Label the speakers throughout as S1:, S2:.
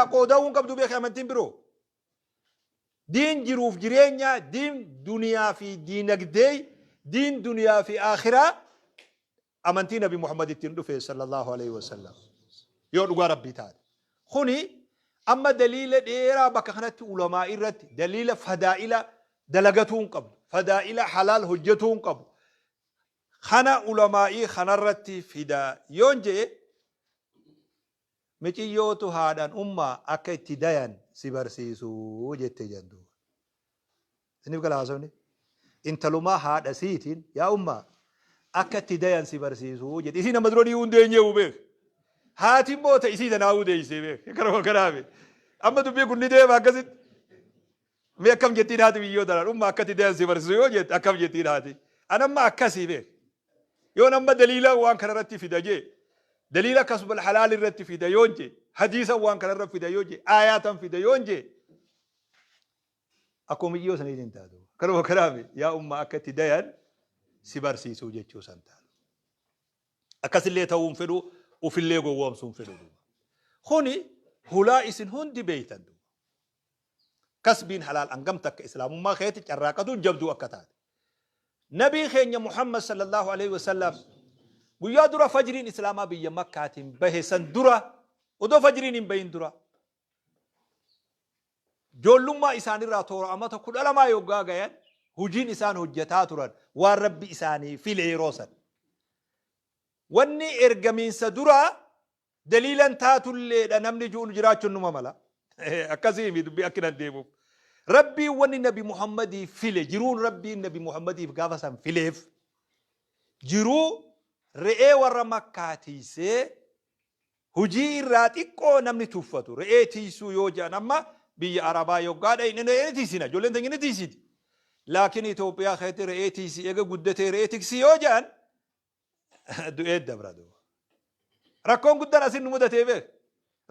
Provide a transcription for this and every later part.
S1: irraa qoodawuun qabdu beekee amantiin biroo. Diin jiruuf jireenya, diin duniyaa fi diinagdee, diin duniyaa fi akhiraa amantii Nabi Muhammad ittiin dhufe sallallahu alaihi wasallam. Yoo dhugaa rabbii taate. Kuni amma daliila dheeraa bakka kanatti ulamaa irratti daliila fadaa'ila dalagatuun qabu. Fadaa'ila halaal hojjetuun qabu. Kana ulamaa'ii kanarratti fidaa yoon jee michiyyootu haadhaan ummaa akka itti dayan si barsiisuu jettee jendu. Isiniif gala haasofni. Intalumaa haadha siitiin yaa ummaa akka itti dayan si barsiisuu jette. Isii nama dura dhiiwuu hin deenyee beek. Haati immoo ta'e isii tanaa deeysee beek. Kana kanaafi. Amma dubbii kun ni deema akkasitti. Mee akkam jettiin haati biyyoo tanaan ummaa akka itti dayan si barsiisuu yoo jette akkam jettiin haati. Anamma akkasii beek. Yoo nama daliila waan kanarratti fida jee. دليل كسب الحلال الرت في ديونجي حديثا وان كان الرت في ديونجي آيات في ديونجي أكو ميجيو سنيدين تادو كلام كلامي يا أمة أكت ديان سبار سيسو جيتشو سنتال أكس اللي توم فلو وفي اللي جوام سون فلو خوني هلا إسن هون دي بيتن كسبين حلال أنقمتك إسلام ما خيت الراكدون جبدو أكتاد نبي خيني محمد صلى الله عليه وسلم ويا درا فجرين إسلاما بيا مكاتين بهسن درا ودو فجرين بين درا جولما إساني راتورا أما تقول ألا ما يوجا جيان هجين إسان هجتاتورا والرب إساني في العروسة واني إرجمين سدرا دليلا تاتو اللي نمني جون جراتشو نماملا أكاسي ميدو بيأكنا ديبو ربي واني نبي محمد فيلي جرون ربي نبي محمد في قافسا فيليف جرو رئي ورا مكاتيسي هجي راتيكو نمني توفتو رئي تيسو يوجا نما بي عربا يوغادا إنه تيسينا جولين تنجي تيسيدي لكن إثيوبيا خيتي رئي تيسي إيغا قدتي رئي تيسي يوجان دو إيد دبرا دو ركون قدنا سن نمودتي بيك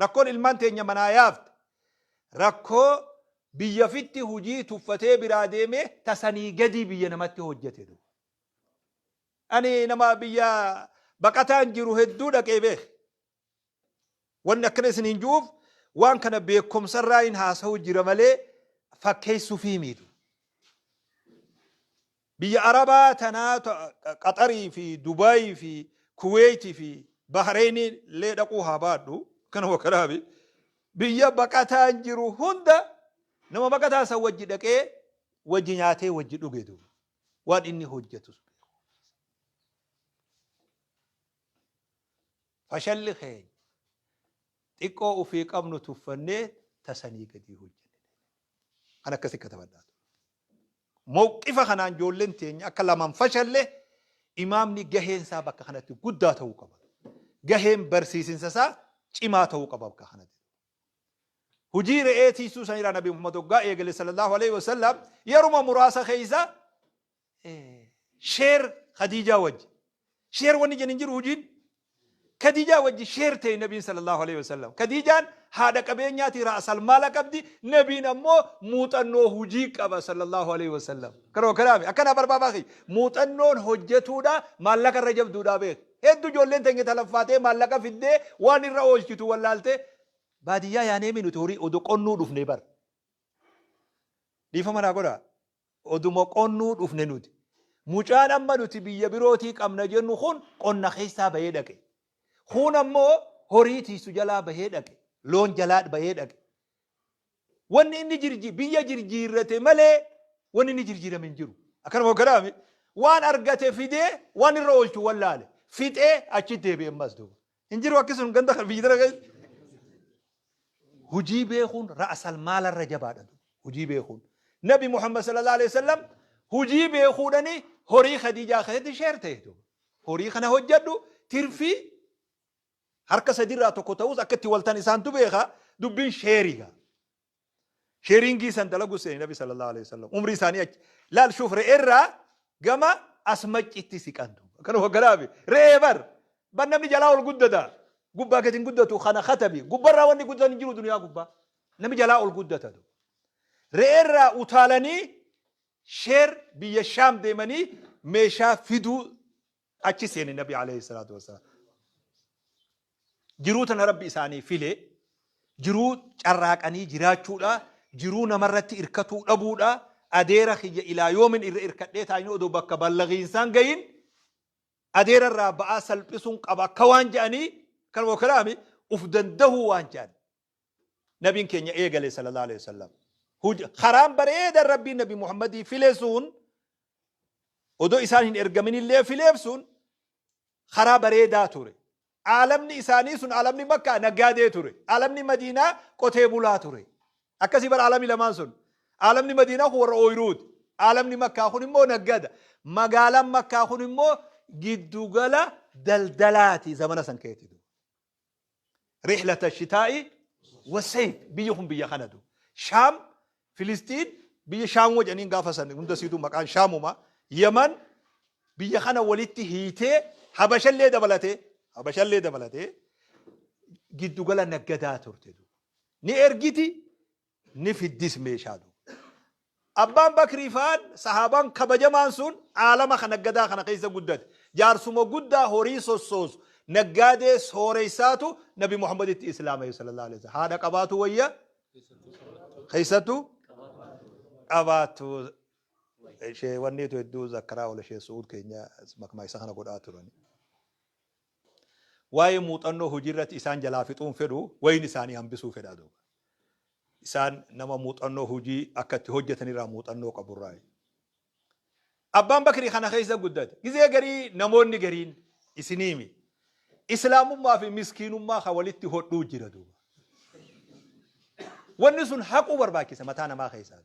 S1: ركون ilmaan teenya manaa yaafte rakkoo biyya fitti hujii tuffatee biraa deeme tasanii gadi biyya namatti hojjete du ani nama biyya baqataan jiru hedduu dhaqee beek wanni akkana isiniin juuf waan kana beekumsarraa hin haasa'u jira malee fakkeessu fi miidhu biyya arabaa tanaa qaxarii fi dubaayii fi kuweetii fi bahreeni lee dhaquu haa baadhu kana wakaraabi biyya baqataan jiru hunda nama baqataa san wajji dhaqee wajji nyaatee wajji dhuge du waan inni hojjetu fashalli kheen xiqqoo ufii qabnu tuffannee tasanii gadi hojjenne kan akkasi katabadhaa mawqifa kanaan joolleen teenya akka lamaan fashalle imaamni gaheensaa bakka kanatti guddaa ta'uu qaba gaheen barsiisinsasaa cimaa ta'uu qaba bakka kanatti hujii re'ee tiisuu sanirraa nabi Muhammad waggaa eegale sallallahu alaihi wasallam yeruma muraasa keeysa sheer Khadijaa wajji sheer wanni jennin jiru hujiin Khadijaa wajji sheer ta'e nabiin sallallahu alaihi wasallam Khadijaan haadha qabeenyaati ra'asal maala qabdi nabiin ammoo muuxannoo hujii qaba sallallahu alaihi wasallam karoo kalaami akkana barbaabaa muuxannoon hojjetuudha maallaqa irra jabduudha beek hedduu ijoolleen teenya talaffaatee maallaqa fiddee waan irra oolchitu wallaaltee baadiyyaa yaanee minuti horii oduu qonnuu dhufne bar dhiifama naa godhaa oduma qonnuu dhufne nuti mucaan amma nuti biyya birootii qabna jennu kun qonna keessaa bahee dhaqe kun ammoo horii tiisu jalaa bahee dhaqe loon jalaa bahee dhaqe wanni inni biyya jirjiirrate malee wanni inni jirjiirame hin jiru akkanuma garaame waan argate fidee waan irra oolchu wallaale fixee achitti deebi'e ammas duuba hin jiru akkasuma ganda biyyi dara hujii beekuun ra'asal maalarra jabaadha hujii beekuun nabi Muhammad sallallahu alaihi wasallam hujii beekuudhani horii Khadijaa keessatti sheer ta'e horii kana hojjedhu tirfii harka sadirraa tokko ta'us akka itti waltan isaantu beeka dubbiin sheeriga sheeringii san dalagu seeni nabi sallallahu alaihi wasallam umrii isaanii achi laal shuuf re'eerraa gama asmaccitti siqantu kana wagaraabe re'ee bar namni jalaa ol guddata gubbaa gatiin guddatu kana khatabi gubbarraa wanni guddatan jiru duniyaa gubbaa namni jalaa ol guddata re'eerraa utaalanii sheer biyya shaam deemanii meeshaa fiduu achi seeni nabi alayhi salatu wasalam jiruutana rabbi isaanii file jiruu carraaqanii jiraachuudha jiruu namarratti irkatuu dhabuudha adeera kiyya ilaa yoomin irra irkadhee taa'anii odoo bakka ballagiinsaan gayin adeera irraa ba'aa salphisuun qaba akka waan jedhanii kan wakalaami uf dandahuu waan jedhan nabiin keenya eegale sallallahu alaihi wasallam haraan bareeda rabbiin nabi muhammadii filesuun odoo isaan hin ergaminillee fileefsuun haraa bareedaa ture عالمني إساني سن عالمني مكة نجادة توري عالمني مدينة قتيبولا توري أكسي بر عالمي لمان سن عالمني مدينة هو الأويرود عالمني مكة خوني مو نجادة مقالا مكة خوني مو جدوغلا دلدلاتي زمانا سنكيتي دو رحلة الشتاء والصيف بيهم بيخندو شام فلسطين بي شام وجانين قافة سنة كنت سيدو مكان شام وما يمن بيخنا ولدتي هيتي حبش اللي دبلته habashallee dabalatee giddu gala naggadaa turte ni ergiti ni fiddis meeshaadu abbaan bakrii faan sahaabaan kabajamaan sun aalama kana naggadaa kana keessa guddate jaarsuma guddaa horii sossoosu naggaadee sooreysaatu nabi muhammaditti islaamay sallallahu alaihi wasallam haadha qabaatu wayya keessattu qabaatu ishee wanniitu hedduu zakkaraa ola ishee su'uud keenya makmaa isa kana godhaa turani واي موطنو هجرت إسان جلافطون فدو وين إساني هم بسو فدادو إسان نما موطنو هجي أكت هجتني را موطنو قبراي أبان بكري خانا خيسا قدد إذا غري نموني غرين إسنيمي إسلام ما في مسكين ما خوالتي هدو جردو ونسون حقو برباكي سمتانا ما خيسا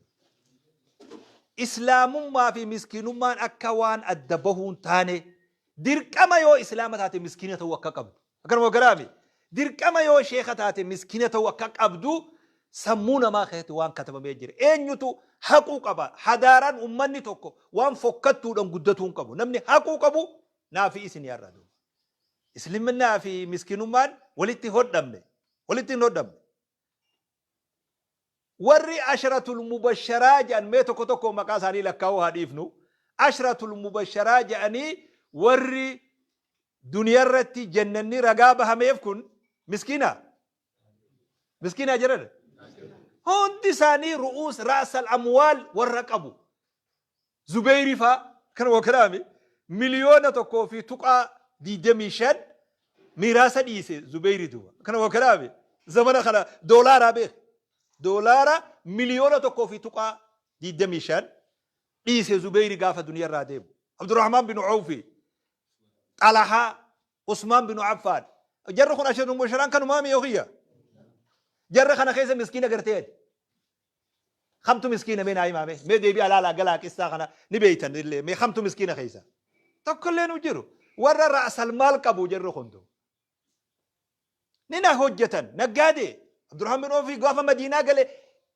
S1: إسلام ما في مسكين ما أكوان أدبهون تاني dirqama yoo islaama taate miskiina ta'uu akka qabdu akkanuma garaami dirqama yoo sheekha taate miskiina ta'uu akka qabdu sammuu namaa keessatti waan katabamee jira eenyutu haquu qaba hadaaraan ummanni tokko waan fokkattuudhaan guddatuu hin qabu namni haquu qabu naafi isin yaarradu isliminnaa fi miskiinummaan walitti hodhamne warri ashratul mubasharaa jedhan mee tokko tokko maqaa isaanii lakkaa'uu haa dhiifnu ashratul mubasharaa jedhanii warri duniyarratti jannanni ragaa bahameef kun miskiina jiran hundi isaanii ru'uus ra'sal amwaal warra qabu Zubeyri faa kan wakalaame miliyoona tokkoo fi tuqaa 25 miraasa dhiise Zubeyri duba kan wakalaame zamana kana doolaara miliyoona tokkoo fi tuqaa 25 dhiise Zubeyri gaafa duniyarraa deemu Abdurrahman bin Awfi طلحة عثمان بن عفان جرى خنا أشهر المبشران كانوا مامي يوخيا جرى خنا خيسة مسكينة قرتين خمتو مسكينة مين أي مامي مي دي بي على قلاك استاخنا نبيتن اللي مي خمتو مسكينة خيسة تكلين وجرو ورا رأس المال كابو جرى خندو نينا هجة نقادي عبد الرحمن بن عوف قاف مدينة قال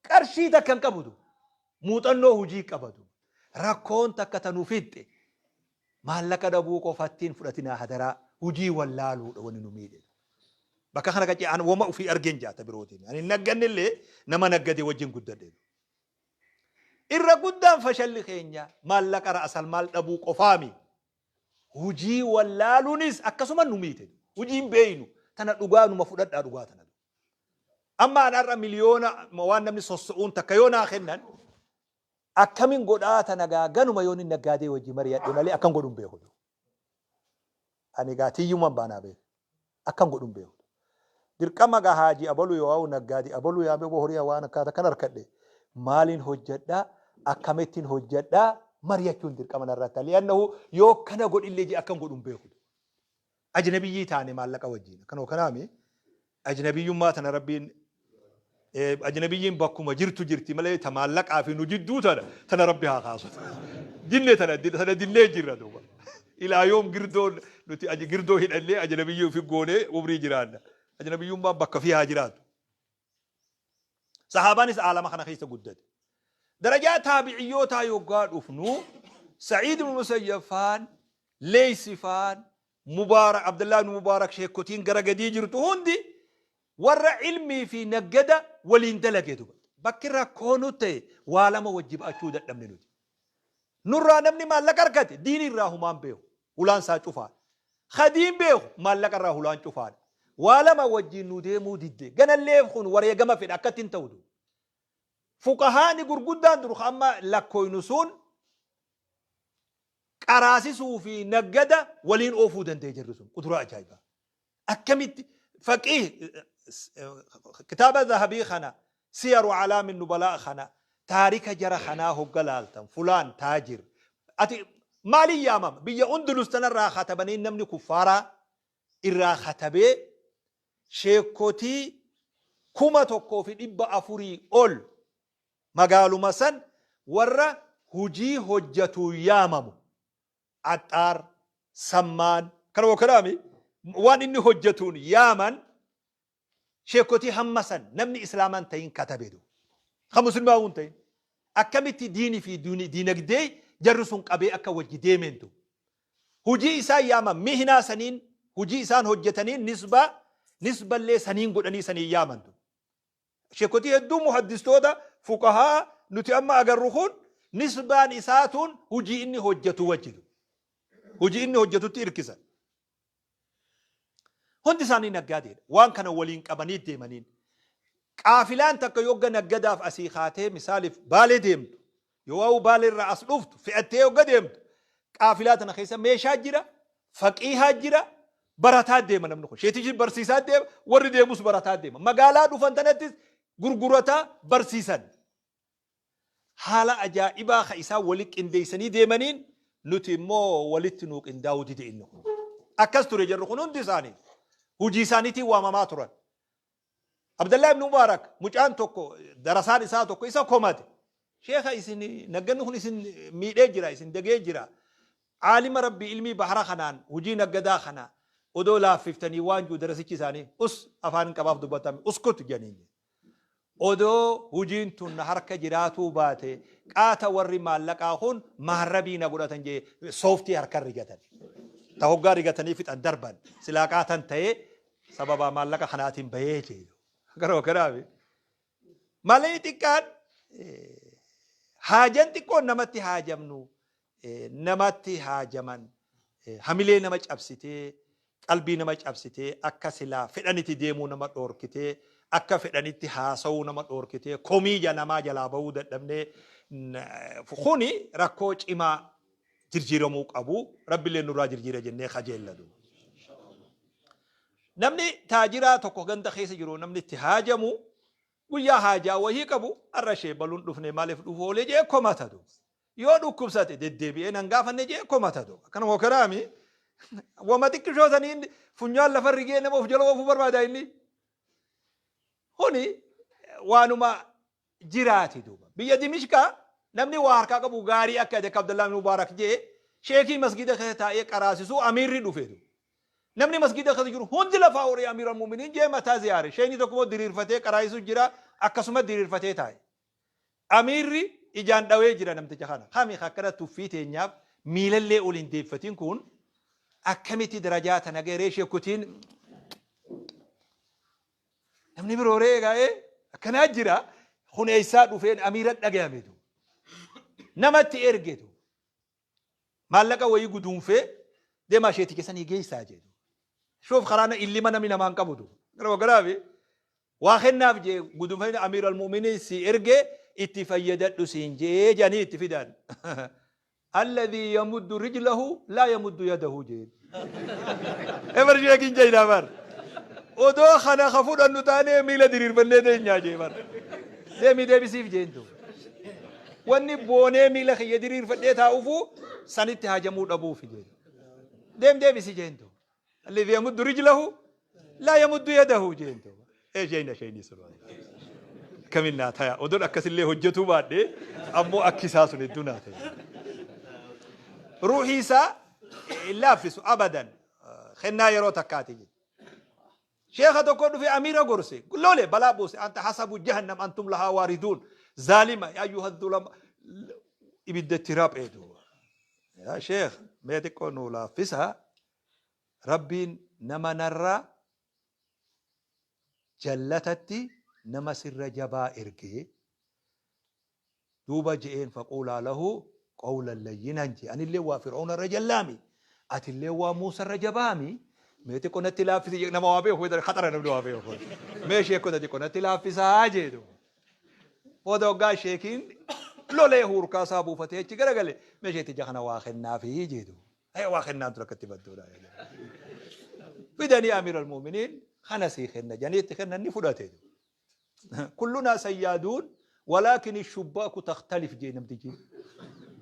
S1: كرشي تكن كبدو موتنو هجي كبدو راكون تكتنو فيتي maallaka dhabuu qofattiin fudhatinaa hadaraa hujii wallaaluudha wani nu miidhe bakka kana qaci an wama ufii argen jaata birootiin ani naggannillee nama naggade wajjin guddadhe irra guddaan fashalli keenya maallaqa ra'asal maal dhabuu qofaami hujii wallaaluunis akkasuma nu miidhe hujiin beeynu tana dhugaa numa fudhadhaa dhugaa tana amma anarra miliyoona waan namni sosso'uun takka yoo naa kennan akkamin godhaata nagaa ganuma yoon hin naggaadee wajji mari'adhe malee akkan godhun beeku ani gaatiyyuman baanaa beeku akkan godhun beeku dirqama gaa haaji abaluu yoo naggaadee abaluu yaa beeku horii waan akkaata kan harkadhe maaliin hojjedhaa akkamittiin hojjedhaa mari'achuun dirqama narratti li'annahu yoo kana godhillee ji akkan godhun beeku ajnabiyyii taane maallaqa wajjin kan kanaami ajnabiyyummaa tana rabbiin أجنبيين بكم جرتوا جرتي ملأ تمالك عارفين وجدوا تنا ربي هاخاصة دينه تنا دينه جرا دوبا إلى يوم جردون نتي جردو هنا اللي أجنبيين في جونة وبري جيران أجنبيين ما بك فيها جيران صحابان عالم خنا خيسة جدد درجات تابعيوت هاي وقال أفنو سعيد بن المسيب فان ليس فان مبارك عبد الله بن مبارك شيخ كوتين جرجدي جرتو هندي ورا علمي في نجدة وليندلقيتو بكرة كونوتي ولا ما وجب أشودة نمني نورا نمني ما لكركت ديني راهو ما بيو ولان ساتشوفان خديم بيو ما لكر راهو لان شوفان ولما وجنو ديمو ديدي جنا اللي يفخون وريا جما في أكتين تودو فقهاني قرقودان دروخ أما لكوينسون قراسي صوفي نجدة ولين أوفو دنتي جرسون قدرة عجيبة أكمل فقيه كتاب ذهبي خنا سير علام النبلاء خنا تاريخ جرى خنا هو قلالتم فلان تاجر أتي مالي يامم بيا أندلس تنرى خطبني نمني كفارة إرى خطبه شيكوتي كما توقف في إبا أفوري أول مقالو مسن ورى هجي هجتو يامم عطار سمان كانوا كلامي وان إني هجتون يامن شيكوتي همسن نمني إسلاما تين كتبدو خمس الماون تين أكملت ديني في دينك دي جرسون قبي أكا وجه ديمنتو هجي إسان يامن مهنا سنين هجي إسان هجتنين نسبة اللي سنين قدني سنين يامن شيكوتي هدو محدثتو دا فقهاء نتأمى أقرخون نسبة نساتون هجي إني هجتو وجدو هجي إني هجتو تيركسا هندي ساني نقادين وان كانوا ولين قبنيت ديمانين قافلان تك يوغا نقدا في اسيخاته مثال بالي ديمت يواو بالي الراس دفت في اتي يوغا ديمت قافلاتنا خيسا ميشا جرا فقيها جرا براتات ديما نمنخو شيتي برسيسات ديم ور ديموس براتات ديما مقالا دفنتنتس غرغرتا برسيسان حالا اجائبا خيسا ولك انديسني ديمانين نتيمو ولتنوك انداودي دي انكو اكستو رجرخون هندي ساني هجي سانيتي واماما تران عبد الله بن مبارك مجان توكو درسان إسا توكو إسا كومات شيخ إسني نجنه إسن ميدة جرا إسن دقيق جرا عالم ربي علمي بحر خنان هجي نجدا خنا ودولا فيفتني وانجو درسي كيساني أس أفان كباب دبتام أسكت جنين ودو هجين تون حركة جراتو باته قاتا وري مالك آخون مهربي نقولة تنجي صوفتي حركة رجتني تهوغا رجتني في الدربان سلاكاتن تي سببا مالك خناتين بيجي كرو كرامي مالي تكان حاجن تكون نمتي حاجمنو نمتي حاجمن حملي نمج أبسيتي قلبي نمج أبسيتي أكا سلا فدانيتي ديمو نمت أوركتي أكا فدانيتي حاسو نمت أوركتي كوميجا نما جلا بودة دمني فخوني ركوش إما جرجيرموك أبو ربي اللي نورا جرجير جنة خجل لدو نمني تاجرا توكو غند خيس جرو نمني تهاجمو ويا حاجة وهي كبو الرشي بلون دفني مالف دفولي جي كوماتادو يو دو كوبساتي ددبي نانغافن جي كوماتادو كان هو كرامي وما تكشو ثانين فنيال لفرجي نمو فجلو وفو بربادايني هوني وانما جراتي دوبا بيدي مشكا نمني واركا كبو غاري أكاد عبد الله مبارك جي شيخي مسجد خيتا إيه كراسيسو أمير دفيدو نمني مسجد خيتا جرو هون جلا فاوري أمير المؤمنين جي متى زيارة شيني تكمو دير فتاة كراسيسو جرا أكسمة دير فتاة تاي أميري إجان داوي جرا نمت جهانا خامي خكرة توفيته نياب ميل اللي أولين ديفتين كون أكمتي درجات نجاريش يكوتين نمني بروري غاي كنا جرا خون إيساد وفين أميرات نجامدو نمت إرجدو مالك ويجي قدوم في ده ما شيء تكسن يجي ساجدو شوف خرانا اللي ما نمي نمان كبودو كلام غرابي واخر نافجي قدوم فين أمير المؤمنين سي إرجع اتفيدت لسينجي جاني اتفيدان الذي يمد رجله لا يمد يده جيد إمرجع كين جاي نامر ودو خنا خفود أنو تاني ميلا دير بني ده نياجي مر ده مي ده بيسيف جيندو واني بوني ميلا خي دير فدي تاوفو سنت هاجمود أبو في جيد دم ده بيسي جيندو الذي يمد رجله لا يمد يده جيندو إيه جينا شيء نسرو كملنا تايا ودون أكسر له هجتو بعد أمو أكساسو ندونا تايا روحي سا لافس أبدا خنا يرو تكاتي شيخ تقول في أمير قرسي قل له بلا بوس أنت حسب جهنم أنتم لها واردون ظالمة يا أيها الظلم إبدا التراب إيدو يا شيخ ما تكونوا لافسها ربي نما نرى جلتتي نما سر جبا إرقي دوبا جئين فقولا له قولا لينا أن اللي هو فرعون الرجلامي أت اللي هو موسى الرجبامي ميتي كنا تلافي نما وابي هو ده خطر نبدو وابي هو ماشي كنا تلافي ساجدو ودوغا شيكين لولا هوركا سابو فتي تشغل قال ماشي تجخنا واخنا في جيدو اي واخنا ترك تبدو بدني امير المؤمنين خنسي خنا جنيت خنا نفدته كلنا سيادون ولكن الشباك تختلف جينا بتجي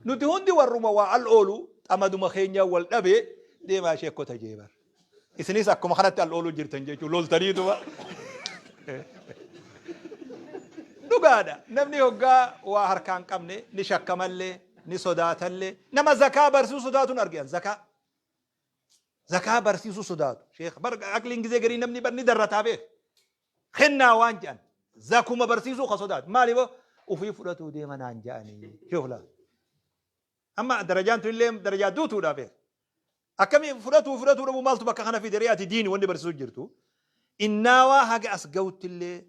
S1: ندهون دي ورما والأولو أما دو مخينيا والنبي دي ما شيء كوتا جيبر إثني ساكم خنات الأولو جرتن جيشو لول تريدو نقادا نبني هقا وهركان كمني نشكمل نصداتل نما زكاة برسو صداتون أرجعن زكاة برسو صدات شيخ برق أكل إنجزي قري نبني برني درتا به خنا وانجان زكوما برسيسو خصدات مالي بو وفي فراتو دي من انجاني شوف لا اما درجات اللي درجات دوتو دافي اكمي فراتو ربو مالتو بك خنا في دريات ديني وندي برسو جرتو انوا حق اسغوت اللي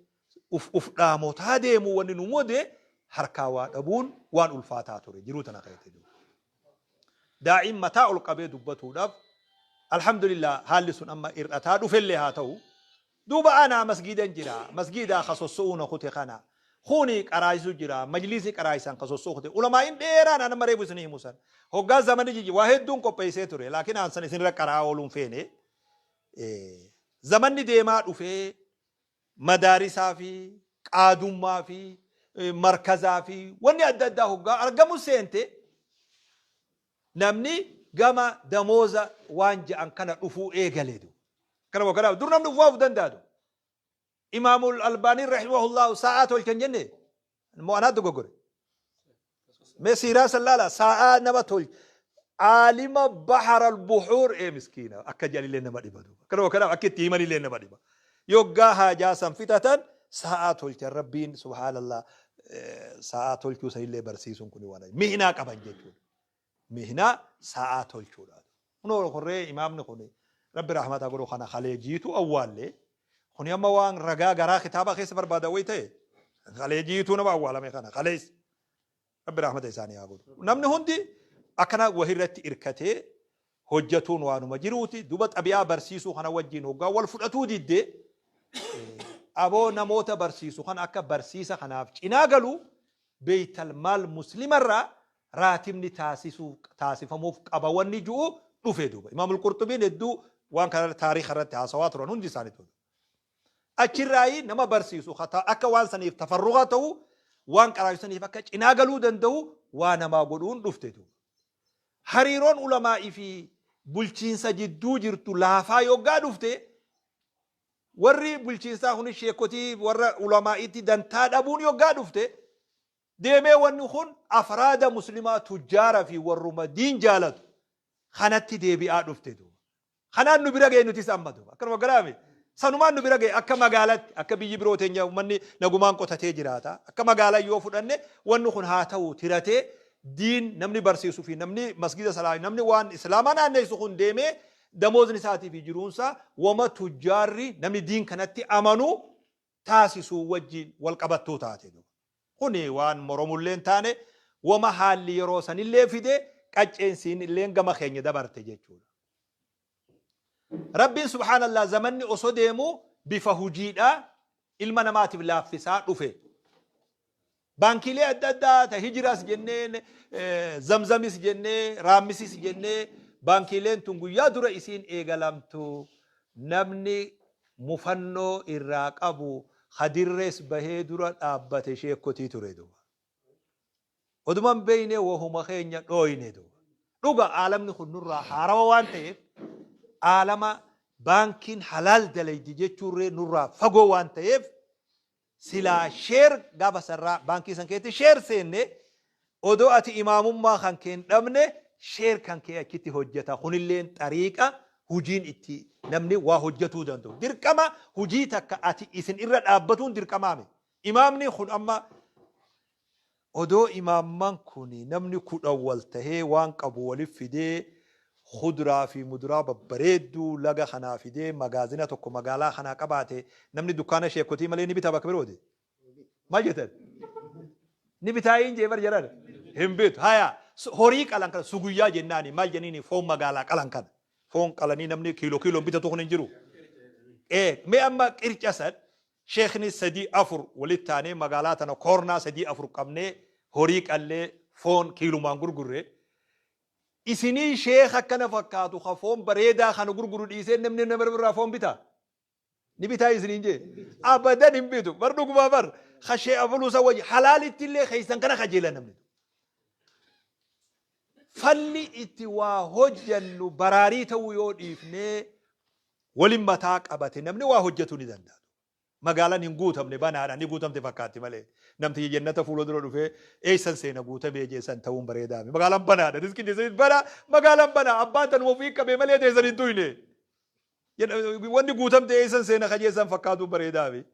S1: اف داموت هادي مو وني نمودي حركاوا دبون وان الفاتاتو جروتنا خيتدو دائم متاع القبي دبتو دب الحمد لله حالسون اما ارتا دو فلي هاتو دوبا أنا مسجدا جرا مسجدا خصوصون خوتي خنا خوني قرايزو جرا مجلسي قرايسان خصوصو خوتي علماء إن ديران أنا مريبو سني موسى هوغا زمن جي واحد دون كو بيسه توري لكن أنسان سن قرا ولون فيني زمن ديما دوفي مدارسا في قادوما في مركزا في وني أددا هوغا أرغمو سنتي نمني غما دموزا وانج أن كان دفو إيغاليدو كلام وكلام دورنا من فوق دندادو إمام الألباني رحمه الله ساعات والكنجنة المؤنات دقوقري مسيرة سلالة ساعات نبتول عالم بحر البحور إيه مسكينة أكجالي لنا ما ديبادو كلام وكلام أكيد تيماني لنا ما ديبا يوغاها جاسم فتاة ساعات والكربين سبحان الله ساعات والكوسا اللي برسيسون كوني وانا مهنا كمان جيتون مهنا ساعات والكولا نور خري إمام نخوني رب رحمة أقوله خنا خليجيتو أول لي خني أما وان رجع جرا كتابة خيس بربادا ويته خليجيتو نبا أول ما خنا خليس رب رحمة إنساني أقول نمن هندي أكنا وهرت إركته هجتون وانو مجروتي دوبت أبيا برسيسو خنا وجين هوجا والفرقتو ديد أبو نموت برسيسو خنا أكا برسيسا خنا إنا قالوا بيت المال مسلم الرا راتم تاسيسو موف أبواني جو نفيدو إمام القرطبي ندو وان كان تاريخ الرد عصوات رون دي سانيتو أشراي نما برسيسو خطا أكا وان سنيف تفرغاتو وان كراي سنيف أكا إناغلو دندو وانا ما قولون نفتدو حريرون علماء في بلچينسا جدو جرتو لافا يوغا نفته ورّي بلچينسا هوني شيكوتي ورّا علماء تي دنتا دابون يوغا نفته ديمي ونخون أفراد مسلمات تجار في ورّما دين جالتو خانتي ديبي آدفتدو خنان نبرجع إنه تسمعه أكرم كلامي سنومان نبرجع أكما قالت أكبي جبروتين يا مني نجومان قطعتي جراتا أكما قال يوفرني ونخون هاتو تراتي دين نمني برسيسو في نمني مسجد سلاي نمني وان إسلامنا نيسخون ديمه دموز نساتي في جرونسا وما تجاري نمني دين كانت أمانو تاسسو وجين والقبطو تاتيدو خوني وان مرمولين تاني وما حال يروسان اللي في ده كأجنسين اللي إنجما خيني دبرت جيتشون ربي سبحان الله زمني أصدمو بفهوجيدا إلما نمات بلا فساد رفه بانكي لي أددا تهجراس جنة زمزميس جنة رامسيس جنة بانكي لين تنقو يادو رئيسين إيغالامتو نمني مفنو إراق أبو خديرس بهدورا أبات شيكو تيتو ريدو ودمان بينه وهما خينيا روينه دو روغا عالم نخون نورا حاروا وانتهي عالم بانكين حلال دلي دي جوري نورا فغو وانتهي سلا شير غابا سرا بانكي سنكيتي شير سينه ودو اتي امام ما خانكين دمنه شير كانكي اكيتي حجتا خونيلين طريقه هجين اتي نمني وا حجتو دندو دركما حجيتك اتي اسن ارد ابتون دركمامي امامني خون اما ودو إمام من كوني نمني كود أول تهي وان قبو ولف فيدي خضرا في مدرا ببريدو لغا خنا فيدي مغازينة توكو مغالا خنا قباتي نمني دكانة شيكوتي مالي نبتا بكبرو دي ما جتد نبتاين جيبر جرار هم بيت هيا هوريك ألانكا سوغويا جناني ما جنيني فوم مغالا ألانكا فون قالني نمني كيلو بيتا تكون نجرو إيه مي أما كيرجسد شيخني سدي أفر ولتاني مقالاتنا كورنا سدي أفر قمني هوريك اللي فون كيلو مانغور غوري إسني شيخ كنا فكاتو خفون بريدا خانو غورغورو ديسين نمني نمر برا فون بيتا نبيتا إسني نجي أبدا نبيتو بردو كبابر خشي أفلوس وجه حلال التلي خيسان كنا خجيلا نمني فلي اتوا هجن براري تو يود إفني ولما تاك أبتي نمني وهجتو ندندا مقالا نقوتم نبانا نقوتم تفكاتي مالي نمتي جنة فولو درو في ايسان سينا قوتم يجي سان توم بريدامي مقالا بنا رزقي ديسان بنا مقالا بنا أباتا وفيك بمالي ديسان انتويني واني قوتم دي ايسان سينا خجي سان فكاتو بريدامي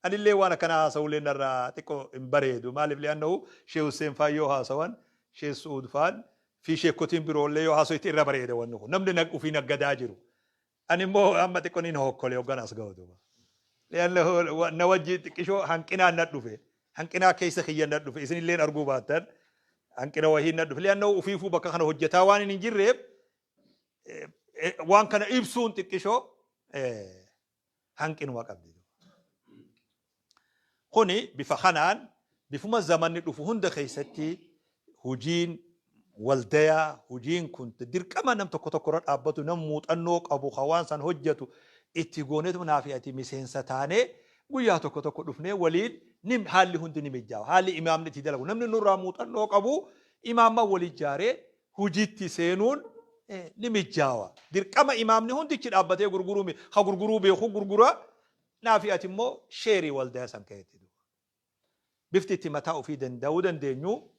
S1: أنا اللي وانا كان هاسولي نرى تكو بريدو مالي لأنه شيء حسين فايو هاسوان شيء سعود فان في شيء كتيم برولي هاسو يتيرا بريدو وانو نمني نقو في نقداجرو أنا مو أما تكونين هوكولي وغانا سقودو لأنه نوجد كشو هنكنا ندفه هنكنا كيس خيّا ندفه إذن اللين أرجوباتن هنكنا وهي ندفه لأنه في فو بكا خنا هجتا وان نجرب وان كان إبسون تكشو هنكنا وقبل خوني بفخنان بفما الزمن ندفه هند خيستي هجين والديا هجين كنت دير كما نم تكتكرات أبتو نموت النوك أبو خوان سن هجتو اتقونت منافعتي مسينسا تاني ويا توكو توكو دفني وليد نم حالي هند نمجاو حالي إمام نتي دلقو نمني نور راموت النوك أبو إمام ما وليد جاري هجيتي سينون نمجاوا دير كما إمام نهون تيجي أبتي غرغرو مي خغرغرو بي خغرغرا نافعتي مو شيري والدها سنكيتي بفتي متاو في دن داودن دينيو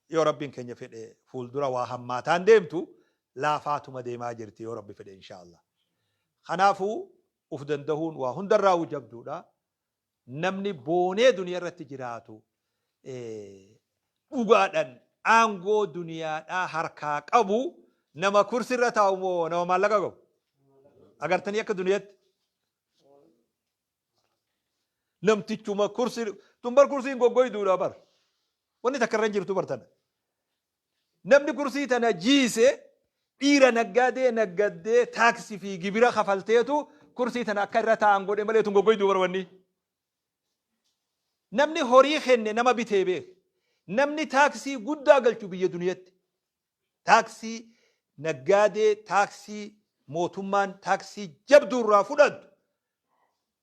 S1: يا ربي كن يفيد فول درا وهماتان ديمتو لا فاتما ديما جرتي يا ربي فيد إن شاء الله خنافو ufdan dahuun waa hundarraa wujabduudha namni boonee duniyaa irratti jiraatu dhugaadhaan aangoo duniyaadhaa harkaa qabu nama kursi irra taa'u moo nama maallaqa qabu agartanii akka duniyaatti namtichuma kursi tumbar kursiin goggoyduudha bar wanni takka irra jirtu bartana namni kursii tana jiise dhiira naggadee taaksii fi gibira kafalteetu kursii tana akka irra taa'an godhe malee tun goggoyduu barwanni namni horii kenne nama bitee beek namni taaksii guddaa galchu biyya duniyaatti taaksii naggadee taaksii mootummaan taaksii jabduurraa fudhatu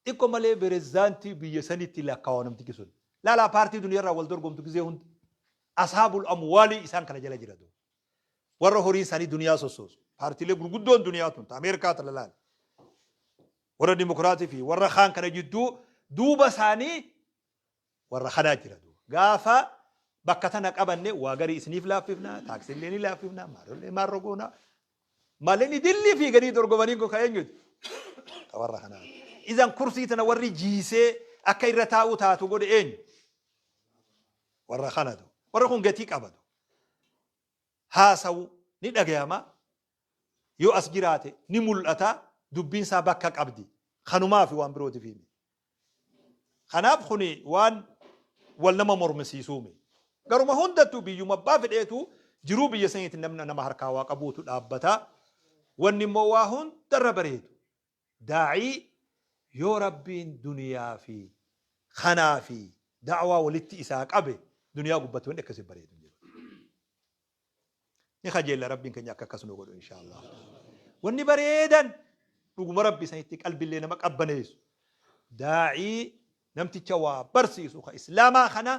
S1: xiqqoo malee berezaantii biyya sanitti lakkaawaa namtichi sun laalaa paartii duniyaarraa wal dorgomtu gizee hundi ashaabul amwaalii isaan kana jala jiratu warra horii isaanii duniyaa sossoosu paartiilee gurguddoon duniyaa tun Ameerikaa talalaan warra dimokiraatii fi warra kaan kana jidduu duuba isaanii warra kanaa jira gaafa bakka tana qabanne waa garii isiniif laaffifna taaksiillee ni laaffifna maalollee maarrogoona malee ni dillii fi garii dorgomanii goka eenyuti warra kanaa izan kursii tana warri jiisee akka irra taa'u taatu godhe eenyu warra kanatu warra kun gatii qabatu haasawu ni dhagayama yoo as jiraate ni mul'ata dubbiin isaa bakka qabdi kanumaa fi waan birootiif himi kanaaf kuni waan wal nama mormisiisuume garuma hundattuu biyyuma abbaa fedheetu jiruu biyya saniitti nama harkaa waa qabuutu dhaabbata wanni immoo waa hundarra bareedu daa'ii yoo rabbiin duniyaa fi kanaa fi da'waa walitti isaa qabe duniyaa gubbatti wanni akkasii bareedu ni khajeella rabbiin keenya akka akkasuma godhu inshallah wanni bareedan dhuguma rabbi sanitti qalbillee nama qabbaneessu daa'ii namticha waa barsiisu ka islaamaa kana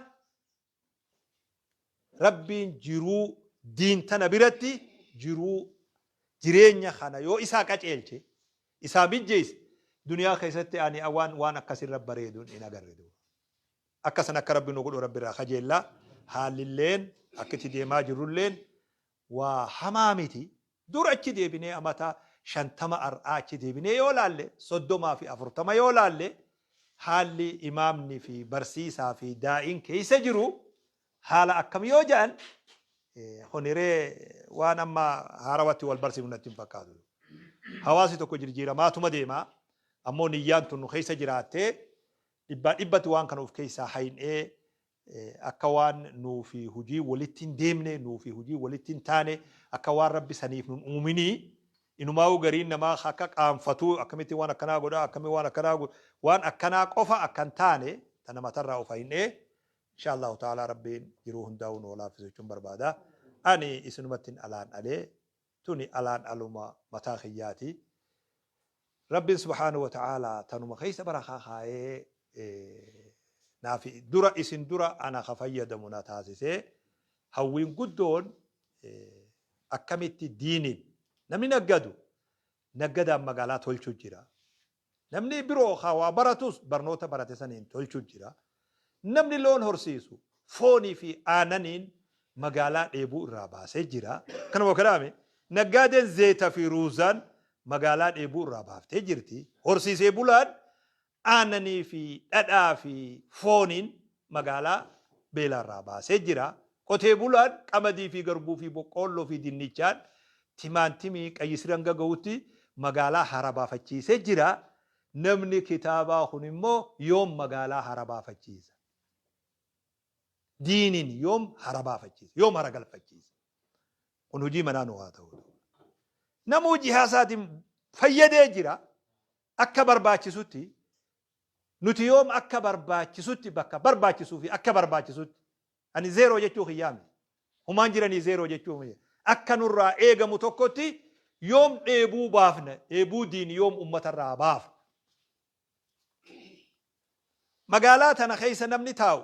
S1: rabbiin jiruu diin tana biratti jiruu jireenya kana yoo isaa qaceelche isaa bijjeesse duniyaa keessatti ani waan akkasirra bareeduun in agarre akkasan akka rabbi nu godhu rabbi irraa khajeella haalilleen akkitti deemaa jirulleen waa hamaa miti dur achi deebinee amata 50 ar'aa achi deebinee yoo laalle 30 fi 40 yoo laalle haalli imaamni fi barsiisaa fi daa'iin keessa jiru haala akkam yoo jedhan honiree waan amma haarawatti wal barsiifnu natti hin fakkaatu hawaasi tokko jirjiiramaatuma deemaa ammoo niyyaan tun keessa jiraattee dhibbatti waan kana of keessaa haynee akka waan nuu fi hujii walitti hin deemne nuu fi hujii walitti hin taane akka waan rabbi saniif nun uuminii inumaa gariin namaa akka qaanfatu akkamitti waan akkanaa godha akkamitti waan akkanaa godha waan akkanaa qofa akkan taane tana matarraa of hinnee inshallah ta'ala rabbiin jiruu hundaa'uun walaaf jechuun barbaada ani isinumattiin alaan alee tuni alaan aluma mataa khiyyaati rabbiin subhaanahu wa ta'ala tanuma keessa barakaa kaayee naafi dura isin dura ana fayyadamu na taasisee hawwiin guddoon akkamitti diiniin namni naggadaan magaalaa tolchuu jira namni biroo hawaa baratus barnoota barate saniin tolchuu jira namni loon horsiisu foonii fi aananiin magaalaa dheebuu irraa baasee jira kanuma kadaame naggaadeen zeeta fi ruuzaan magaalaa dheebuu irraa baaftee jirti horsiisee bulaan aananii fi dhadhaa fi fooniin magaalaa beelaarraa baasee jira qotee bulaan qamadii fi garbuu fi boqqoolloo fi dinnichaan timaantimii qayyisiran gaga'utti magaalaa harabaafachiisee jira namni kitaabaa kun immoo yoom magaalaa harabaafachiisa diiniin yoom harabaafachiisa yoom haragalfachiisa kun hojii manaa nu haa ta'u namuu jihaasaatiin fayyadee jira akka barbaachisutti nuti yoom akka barbaachisutti bakka barbaachisuu fi akka barbaachisutti ani zeeroo jechuu kiyyaame humaan jiranii zeeroo jechuu akka nurraa eegamu tokkotti yoom dheebuu baafna dheebuu diin yoom ummatarraa baafna magaalaa tana keessa namni taa'u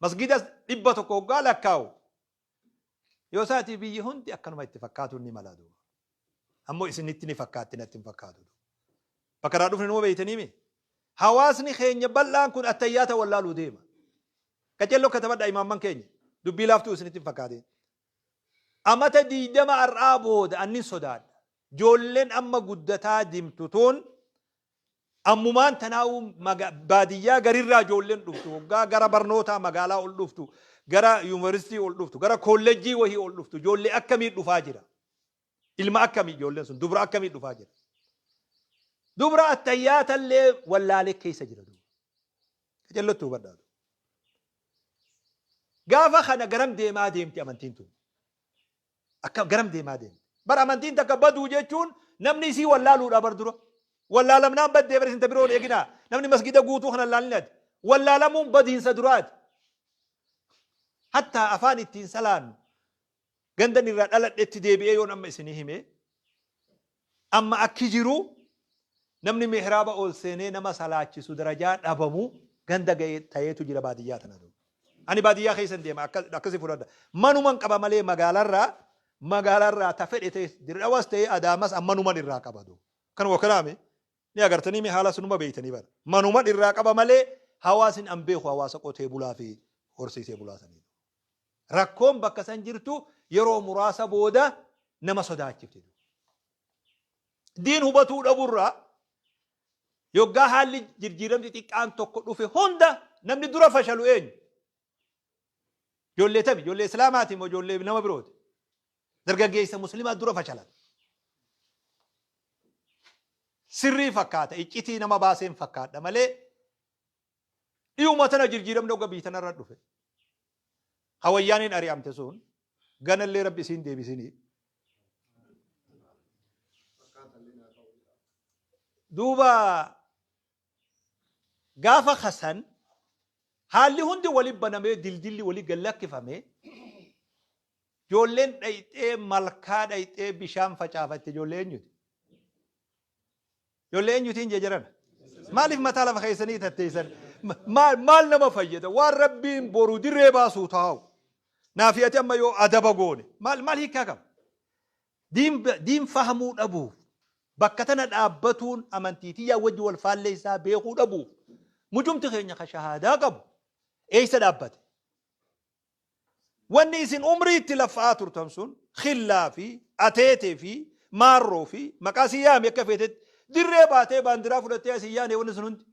S1: masgida 100 hoggaa lakkaa'u yoo isaati biyyi hundi akkanuma itti fakkaatu ni mala duuba ammoo isinitti ni fakkaatti natti hin fakkaatu bakka raa dhufne numa beeytaniimi hawaasni keenya bal'aan kun attayyaata wallaaluu deema qacello katabadha imaamman keenya dubbii laaftuu isinitti hin fakkaatin amata 20 ar'aa booda annin sodaadha joolleen amma guddataa dimtutuun ammumaan tanaa'u baadiyyaa garirraa joolleen dhuftu waggaa gara barnootaa magaalaa ol dhuftu gara yuunivarsiitii ol dhuftu gara kolleejjii wahii ol dhuftu joollee akkamii dhufaa jira ilma akkamii joolleen sun dubra akkamii dhufaa jira dubra attayyaata illee wallaalee keessa jira qacellotti hubadhaatu gaafa kana garam deemaa deemti amantiin tun akka garam deemaa deemti bar amantiin takka baduu jechuun namni isii wallaaluudha bar dura wallaalamnaan baddee bar isin tabiroon eeginaa namni masgida guutuu kana laalinaati wallaalamuun badiinsa duraati hatta afaan ittiin salaannu gandan irraa dhaladhetti deebi'ee yoon amma isinii hime amma akki jiru namni mihraaba ol seenee nama salaachisu darajaa dhabamu ganda ga'ee ta'eetu jira baadiyyaa tana ani baadiyyaa keessan deema akkasi fudhadha manuman qaba malee magaalarraa ta fedhe ta'e dirrawas ta'e adaamas ammanuman irraa qabadu kan wakanaame ni agartanii mi haala sunuma beeytanii bara manuman irraa qaba malee hawaasin an beeku hawaasa qotee bulaa fi horsiisee bulaa sanii rakkoon bakka san jirtu yeroo muraasa booda nama sodaachifte diin hubatuu dhaburraa yoggaa haalli jirjiiramti xiqqaan tokko dhufe hunda namni dura fashalu eenyu ijoollee tami ijoollee islaamaati moo ijoollee nama birooti dargaggeessa muslimaa dura fashalan sirrii fakkaata iccitii nama baaseen fakkaadha malee dhiyuma tana jirjiiramni hogga biitanarra dhufe hawayyaaniin ari'amte sun ganallee rabbi isiin deebisinii duuba gaafa kasan haalli hundi wali banamee dildilli wali gallakkifame ijoolleen dhayxee malkaa dhayxee bishaan facaafatte ijoollee eenyuti ijoollee eenyutiin jejerana maaliif mataa lafa keessanii tatteessan maal nama fayyada waan rabbiin boru dirree baasuu taa'u naafiyati amma yoo adaba goone maal hiikaa qaba diin fahamuu dhabuuf bakka tana dhaabbatuun amantiitiyyaa wajji wal faalleessaa beekuu dhabuuf mujumti keenya ka shahaadaa qabu eeysa dhaabbate wanni isin umrii itti lafaa turtan sun khillaa fi ateetee fi maarroo fi maqaa siyyaame akka feetetti dirree baatee baandiraa fudhattee asiyyaane wanni sun hundi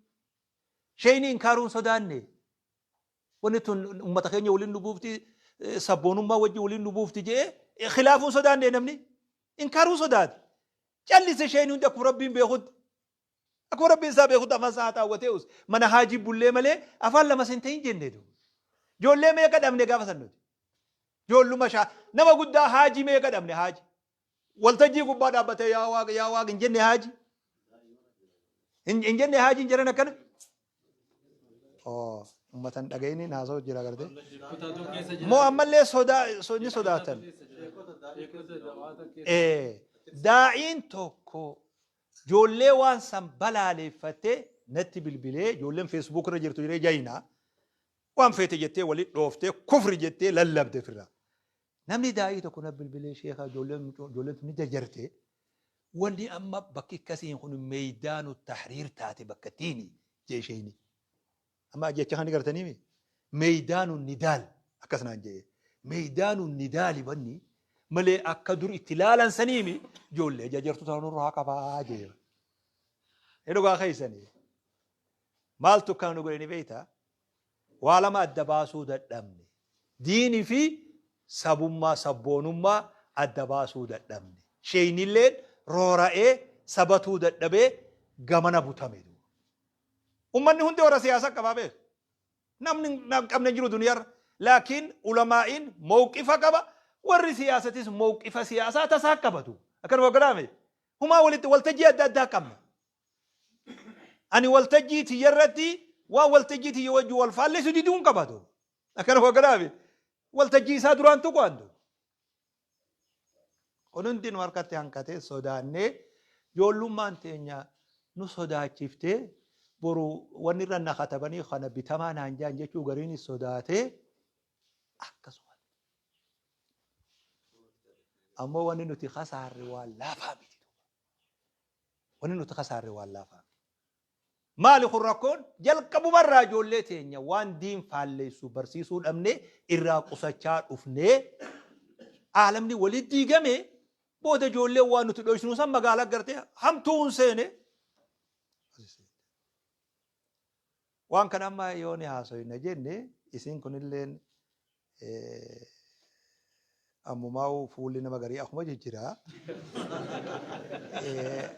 S1: shayni inkaaruun sodaanne wanni tun ummata keenya waliin nu buufti sabboonummaa wajji waliin nu buufti jee khilaafuun sodaanne namni inkaaruu sodaate callise shayni hundi akkuma rabbiin beekutti akkuma rabbiin isaa beekutti afaan isaa taawwatee mana haajii bullee malee afaan lama sin ta'in jennee du ijoollee meeqa dhabne gaafa sannuti ijoolluma nama guddaa haajii meeqa dhabne haajii والتجي قبادة بته يا واق إن جنة هاجي إن جنة هاجي إن جرنا كنا مثلا أجيني نازو جرا كرده مو أمال سوني صداتن داعين توكو جولة وان سنبلا فتة نت بالبلة جولة فيسبوك رجعتوا يري جاينا وان فتة جتة ولي روفته كفر جتة للبد فرا نمني داعي تكون بالبلة شيخا جولة نجرته واني أما بكي كسين يكون ميدان التحرير تاتي بكتيني جيشيني أما جيت خاني قرتني مي ميدان الندال أكسنا جيه ميدان الندال بني ملي أكدر اتلالا سنيمي جولة جرتو تانو روها كبا جيه إنه قا خيسني مالتو كانوا قولي بيتا وعلما الدباسو دمني ديني في سبوما سبونما الدباسو دمني شيني الليل رورائي سبتو دبي غمنا بوتاميدو أمني هندي ورا سياسة كبابه نم نجرو دنيا لكن علماء موقف كبا ور سياسة موقف سياسة تساكبتو أكن وقرامي هما ولتجي أدى كم أني ولتجي تجرتي وولتجي تيوجو والفال سجدون كبتو أكن وقرامي ولتجي سادران تقواندو ونندين وركتي هنكتي سوداني يولو مانتينيا نو سودا چفته برو ونرى نخطبني خانا بتمان هنجان جيشو غريني سوداته أكسوان أما وننو تخسار روال لا فامي وننو تخسار روال لا فامي مالي خرقون جل كبو مرة جولتين وان دين فاليسو برسيسو الأمني إراق أساچار أفني عالمني ولد ديگمي بوده جولي وانو تدوشنو سم مقالا کرتے هم تون سيني وان كان أما يوني هاسوي نجيني إسين كن اللين أمو ماو فولي نمغاري أخو مجي جرا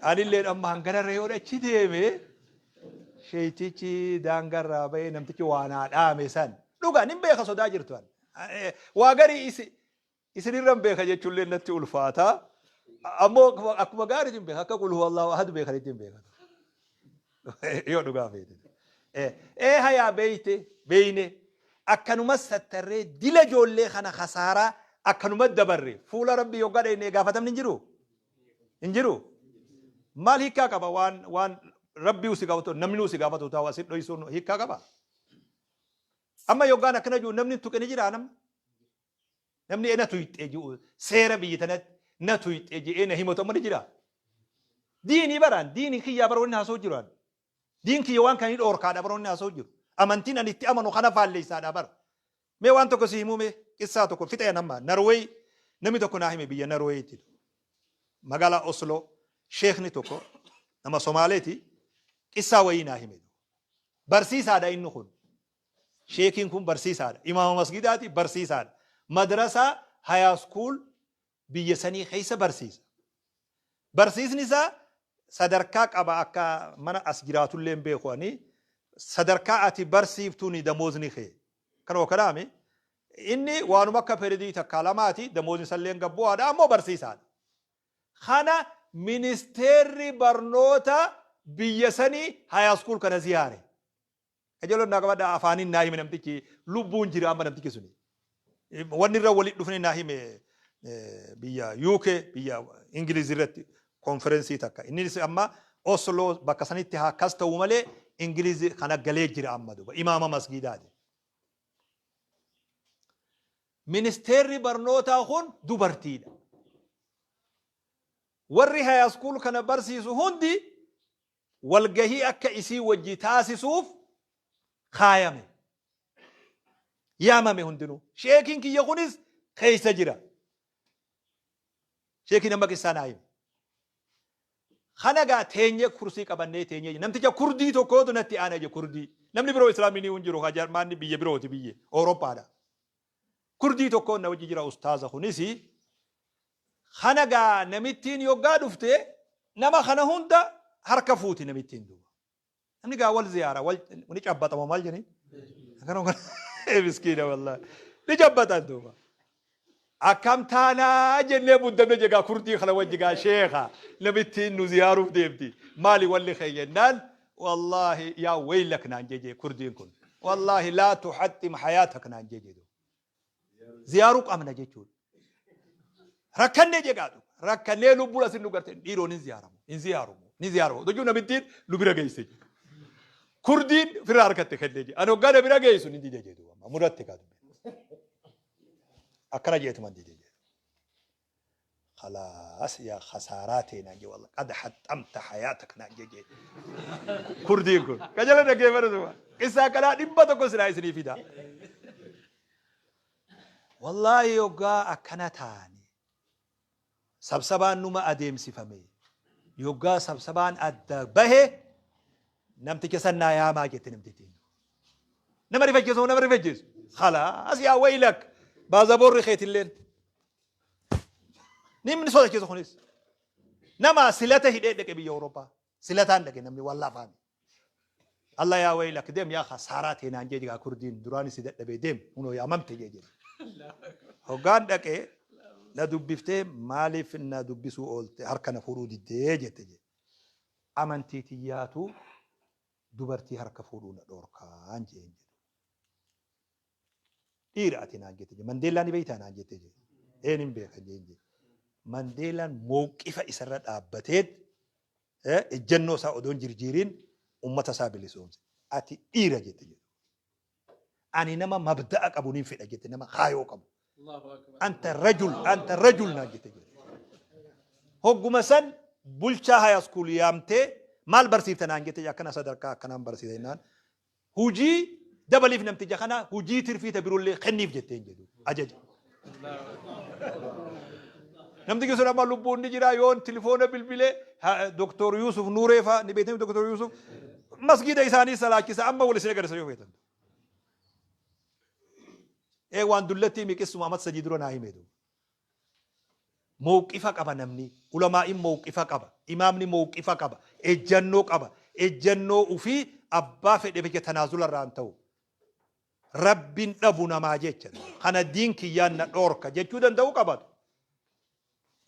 S1: أني اللين أما هنگانا ريورة چي ديمي شيتيچي دانگر رابي نمتيچي وانا آمي سان لوغا نم بيخا صدا جرتوان واغاري إسين رم بيخا جيچو اللين نتي ألفاتا أمو أكو مغاري دين بيخا كقول هو الله أحد بيخا دين بيخا يو لوغا فيدي هيا بيني أكنوما ستري دل جولة خنا خسارة أكنوما دبري فولا ربي يوغا ديني غافتم ننجرو مال هيكا كبا وان ربي وسيغاوتو نمنو سيغاوتو تاوا سيد دويسون هيكا كبا أما يوغا نكنا جو نمني توكني جرانم نمني أنا تويت أجو سير بيتنا نتويت أجي أنا هيموتو ما نجرا ديني بران ديني خيا برون هاسو جران دين كي يوان كان يدور كذا برون ناسوجو أمانتين أن يتأمنوا خنا فاللي سادا بر مي وان تكو سيمو مي قصة تكو فتاة نما نروي نمي تكو ناهي مي بيا نروي تيدو مقالة أوسلو شيخ نتوكو نما سوماليتي قصة وي ناهي مي برسي سادا إنو خون شيخين كون برسي سادا إمام مسجداتي برسي سادا مدرسة هاي سكول بيا سني خيسة برسيس نسا sadarkaa qaba akka mana as jiraatullee beekoni sadarkaa ati barsiiftuni damozni kee kan wakalaame inni waanuma akka peredii takka lamaati damozni salleen gabbuwaadha ammoo barsiisaadha kana ministeerri barnoota biyya sanii high school kana ziyaare ajalo nagabada afaanin naahime namtichi lubbuun jira amma namtichi suni wanni irra walit dhufne naahime biyya UK biyya Ingiliz irratti konferensii takka inni amma Oslo bakka sanitti haa kas ta'u malee Ingiliz kana galee jira amma duba imaama masgidaati ministeerri barnootaa kun dubartiidha warri high school kana barsiisu hundi walgahii akka isii wajji taasisuuf kaayame yaamame hundinuu sheekiin kiyya kunis keessa jira sheekiin amma qissaan haayime خناقة تينية كرسي كبنة تينية نمتى كردي تو كود نتي أنا جو كردي نمني برو إسلامي نيونجرو هاجر ماني بيجي برو تبيجي أوروبا دا كردي تو كود نوجي جرا أستاذ خونيسي خناقة نمتين يوجا دفته نما خنا هوندا حركة فوتي نمتين دو نمني قاول زيارة ونيج أبطا ما مال جني كانوا مسكينة والله نيج أبطا دوما أكم تانا جنة بدنا جا كردي خلا وجا شيخا نبتي نزيارو ديبتي مالي واللي خينال والله يا ويلك نانجي كردين كن والله لا تحتم حياتك نانجي دو زيارك أمنا جيتون ركني جيكادو ركني لبولا سنو قرتين ديرو نزيارو دجو نبتين لبرا جيسي كردين في راركتي خديجي أنا قاعد برا جيسو نندي جي دو مرات كادو أكره جيت من دي خلاص يا خساراتي نانجي والله قد حطمت حياتك نانجي جي كردين كن كجلا نجي مرة إسا كلا نبض كوسنا يسني فيدا والله يوغا أكنتاني سبسبان نما أديم سفمي يوغا سبسبان أدبه نمتك سنة يا ما جت نمتين نمر فجس خلاص يا ويلك بازابور خيت اللين نمني صوتك يا خونيس نما سلته هديك بي أوروبا سلتان لك نمني والله فاهم الله يا ويلك دم يا خسارات هنا نجي كردين دراني سيدت لبي دم هنو يا ممت جي هوغان دك لا دبفته مالي فينا دبسو قلت هركنا فرود الدجه تجي امنتي تياتو دبرتي هرك فرود دوركا انجي إيراتنا جتجي منديلا نبيتنا جتجي إنم بيخلينجي منديلا موقف إسرات أبتيت الجنة سأودون جرجيرين أمة سابلي سونس أتي إيرا جتجي أنا نما مبدأك أبو نيفي أجت نما خايوك أبو أنت رجل ناجتجي هو مثلا بولشا هاي سكول يامته مال برسيتنا أنجتجي أكنا صدركا أكنا برسيتنا هوجي دبل في نمتجا خنا هوجي ترفي تبرو اللي خنيف جتين جدو أجج نمتجا سورة ما لبون نجرا يون تلفون بالبلة دكتور يوسف نوريفا نبيتهم دكتور يوسف مسجد إنساني سلاكي أما ولا سنة كرسيو فيتن إيه وان دلتي ميكس محمد سجدرو ناهي ميدو موقفك أبا نمني علماء موقفك أبا إمامني موقفك أبا الجنوك أبا الجنو وفي أبا في دبك تنازل الرانتو رب أبونا ما جيتشن خنا الدين كيان نورك جيتشودن دوك أبد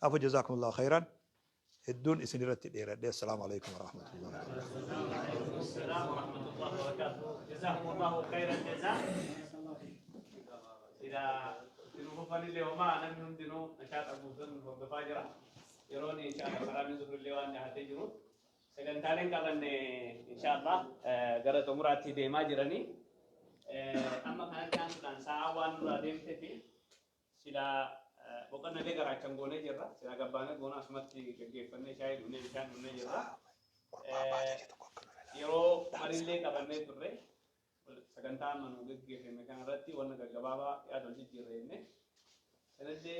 S1: أفو جزاكم الله خيرا الدون إسنيرت الإيراد السلام عليكم ورحمة الله
S2: السلام ورحمة الله وبركاته جزاكم الله خير الجزاء إذا تنوفوا فني اليوم أنا من دينو نشاط أبو سن وبفاجرة يروني إن شاء الله كلام يزور الليوان هتجرو سكن تالين كمان إن شاء الله قرأت مراتي ديما جراني أما كان سلان ساوان راديم تبي سلا bukan nanti kerajaan gone jera, sila kabarnya gona asmati kegiatannya saya Indonesia jera. Yo marille kabarnya itu re, sekarang manu kegiatan mereka ngerti warna kegabah ya dulu jera ini.